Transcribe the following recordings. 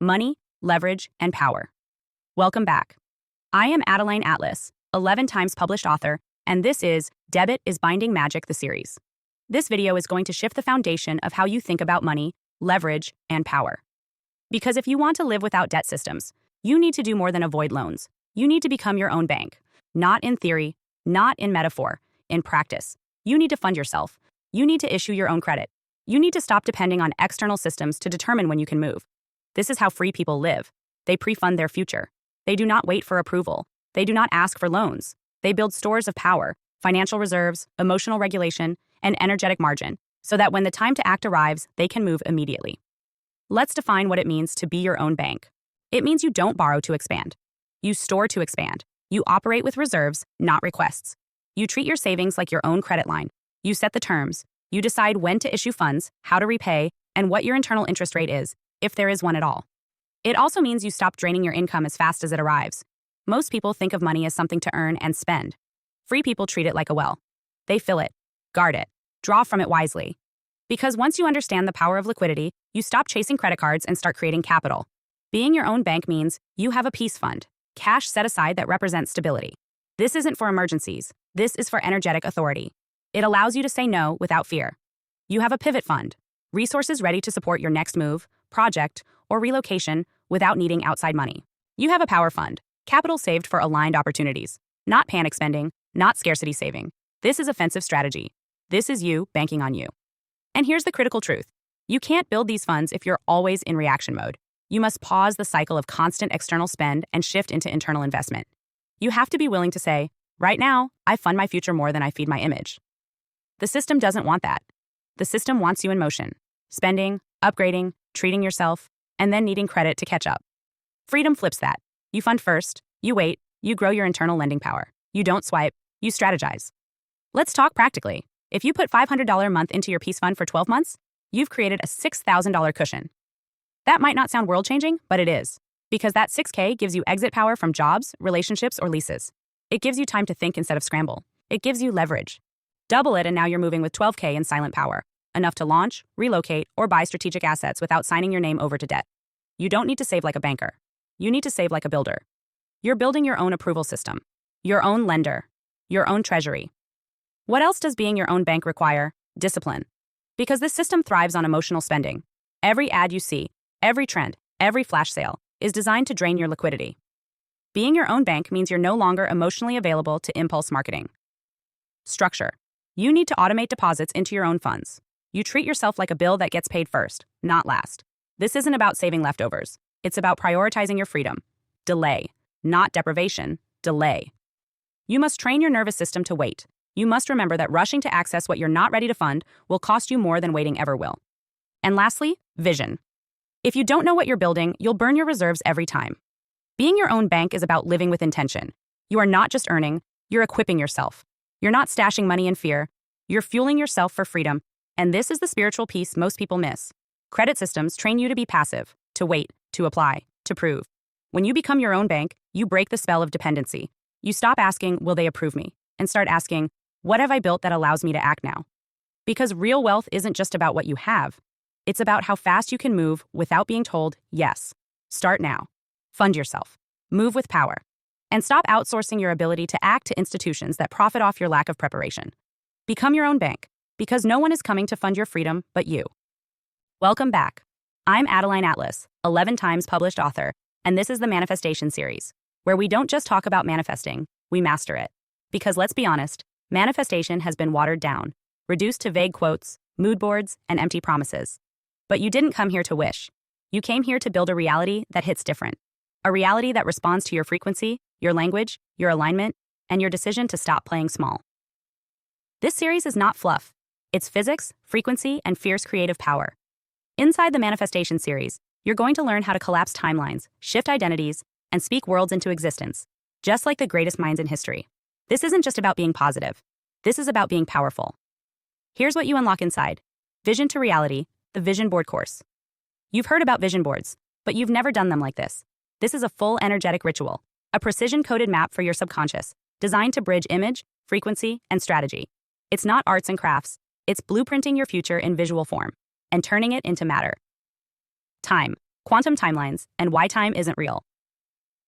money, leverage, and power. Welcome back. I am Adeline Atlas, 11 times published author, and this is Debit is Binding Magic, the series. This video is going to shift the foundation of how you think about money, leverage, and power. Because if you want to live without debt systems, you need to do more than avoid loans. You need to become your own bank. Not in theory, not in metaphor, in practice. You need to fund yourself. You need to issue your own credit. You need to stop depending on external systems to determine when you can move. This is how free people live. They pre-fund their future. They do not wait for approval. They do not ask for loans. They build stores of power, financial reserves, emotional regulation, and energetic margin, so that when the time to act arrives, they can move immediately. Let's define what it means to be your own bank. It means you don't borrow to expand. You store to expand. You operate with reserves, not requests. You treat your savings like your own credit line. You set the terms. You decide when to issue funds, how to repay, and what your internal interest rate is, if there is one at all. It also means you stop draining your income as fast as it arrives. Most people think of money as something to earn and spend. Free people treat it like a well. They fill it, guard it, draw from it wisely. Because once you understand the power of liquidity, you stop chasing credit cards and start creating capital. Being your own bank means you have a peace fund, cash set aside that represents stability. This isn't for emergencies. This is for energetic authority. It allows you to say no without fear. You have a pivot fund, resources ready to support your next move, project, or relocation without needing outside money. You have a power fund, capital saved for aligned opportunities, not panic spending, not scarcity saving. This is offensive strategy. This is you banking on you. And here's the critical truth. You can't build these funds if you're always in reaction mode. You must pause the cycle of constant external spend and shift into internal investment. You have to be willing to say, right now, I fund my future more than I feed my image. The system doesn't want that. The system wants you in motion, spending, upgrading, treating yourself, and then needing credit to catch up. Freedom flips that. You fund first, you wait, you grow your internal lending power. You don't swipe, you strategize. Let's talk practically. If you put $500 a month into your peace fund for 12 months, you've created a $6,000 cushion. That might not sound world-changing, but it is. Because that $6K gives you exit power from jobs, relationships, or leases. It gives you time to think instead of scramble. It gives you leverage. Double it and now you're moving with $12K in silent power. Enough to launch, relocate, or buy strategic assets without signing your name over to debt. You don't need to save like a banker. You need to save like a builder. You're building your own approval system, your own lender, your own treasury. What else does being your own bank require? Discipline. Because this system thrives on emotional spending. Every ad you see, every trend, every flash sale is designed to drain your liquidity. Being your own bank means you're no longer emotionally available to impulse marketing. Structure. You need to automate deposits into your own funds. You treat yourself like a bill that gets paid first, not last. This isn't about saving leftovers. It's about prioritizing your freedom. Delay. Not deprivation. Delay. You must train your nervous system to wait. You must remember that rushing to access what you're not ready to fund will cost you more than waiting ever will. And lastly, vision. If you don't know what you're building, you'll burn your reserves every time. Being your own bank is about living with intention. You are not just earning, you're equipping yourself. You're not stashing money in fear. You're fueling yourself for freedom. And this is the spiritual piece most people miss. Credit systems train you to be passive, to wait, to apply, to prove. When you become your own bank, you break the spell of dependency. You stop asking, will they approve me? And start asking, what have I built that allows me to act now? Because real wealth isn't just about what you have. It's about how fast you can move without being told, yes. Start now. Fund yourself. Move with power. And stop outsourcing your ability to act to institutions that profit off your lack of preparation. Become your own bank, because no one is coming to fund your freedom but you. Welcome back. I'm Adeline Atlas, 11 times published author, and this is the Manifestation series, where we don't just talk about manifesting, we master it. Because let's be honest, manifestation has been watered down, reduced to vague quotes, mood boards, and empty promises. But you didn't come here to wish. You came here to build a reality that hits different. A reality that responds to your frequency, your language, your alignment, and your decision to stop playing small. This series is not fluff. It's physics, frequency, and fierce creative power. Inside the Manifestation series, you're going to learn how to collapse timelines, shift identities, and speak worlds into existence, just like the greatest minds in history. This isn't just about being positive. This is about being powerful. Here's what you unlock inside. Vision to reality, the vision board course. You've heard about vision boards, but you've never done them like this. This is a full energetic ritual, a precision-coded map for your subconscious, designed to bridge image, frequency, and strategy. It's not arts and crafts. It's blueprinting your future in visual form and turning it into matter. Time. quantum timelines, and why time isn't real.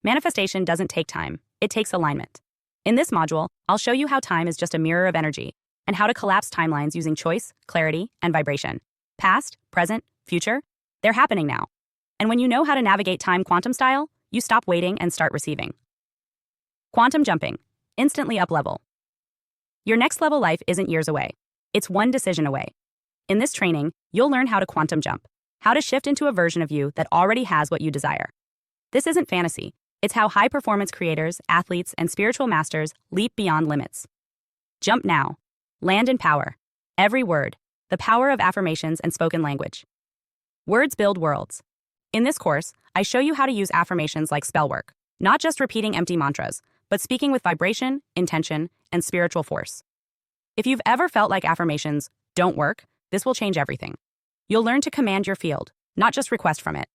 Manifestation doesn't take time, it takes alignment. In this module, I'll show you how time is just a mirror of energy and how to collapse timelines using choice, clarity, and vibration. Past, present, future, they're happening now. And when you know how to navigate time quantum style, you stop waiting and start receiving. Quantum jumping, instantly up level. Your next level life isn't years away. It's one decision away. In this training, you'll learn how to quantum jump, how to shift into a version of you that already has what you desire. This isn't fantasy. It's how high-performance creators, athletes, and spiritual masters leap beyond limits. Jump now. Land in power. Every word. The power of affirmations and spoken language. Words build worlds. In this course, I show you how to use affirmations like spell work, not just repeating empty mantras, but speaking with vibration, intention, and spiritual force. If you've ever felt like affirmations don't work, this will change everything. You'll learn to command your field, not just request from it.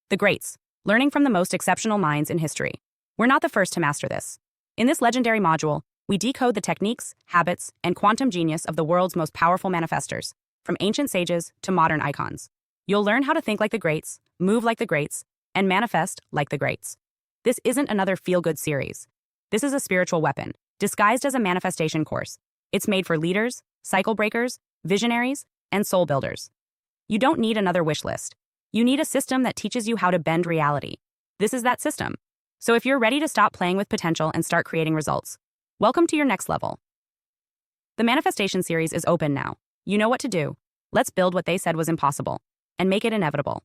The greats. Learning from the most exceptional minds in history. We're not the first to master this. In this legendary module, we decode the techniques, habits, and quantum genius of the world's most powerful manifestors, from ancient sages to modern icons. You'll learn how to think like the greats, move like the greats, and manifest like the greats. This isn't another feel-good series. This is a spiritual weapon, disguised as a manifestation course. It's made for leaders, cycle breakers, visionaries, and soul builders. You don't need another wish list. You need a system that teaches you how to bend reality. This is that system. So if you're ready to stop playing with potential and start creating results, welcome to your next level. The manifestation series is open now. You know what to do. Let's build what they said was impossible and make it inevitable.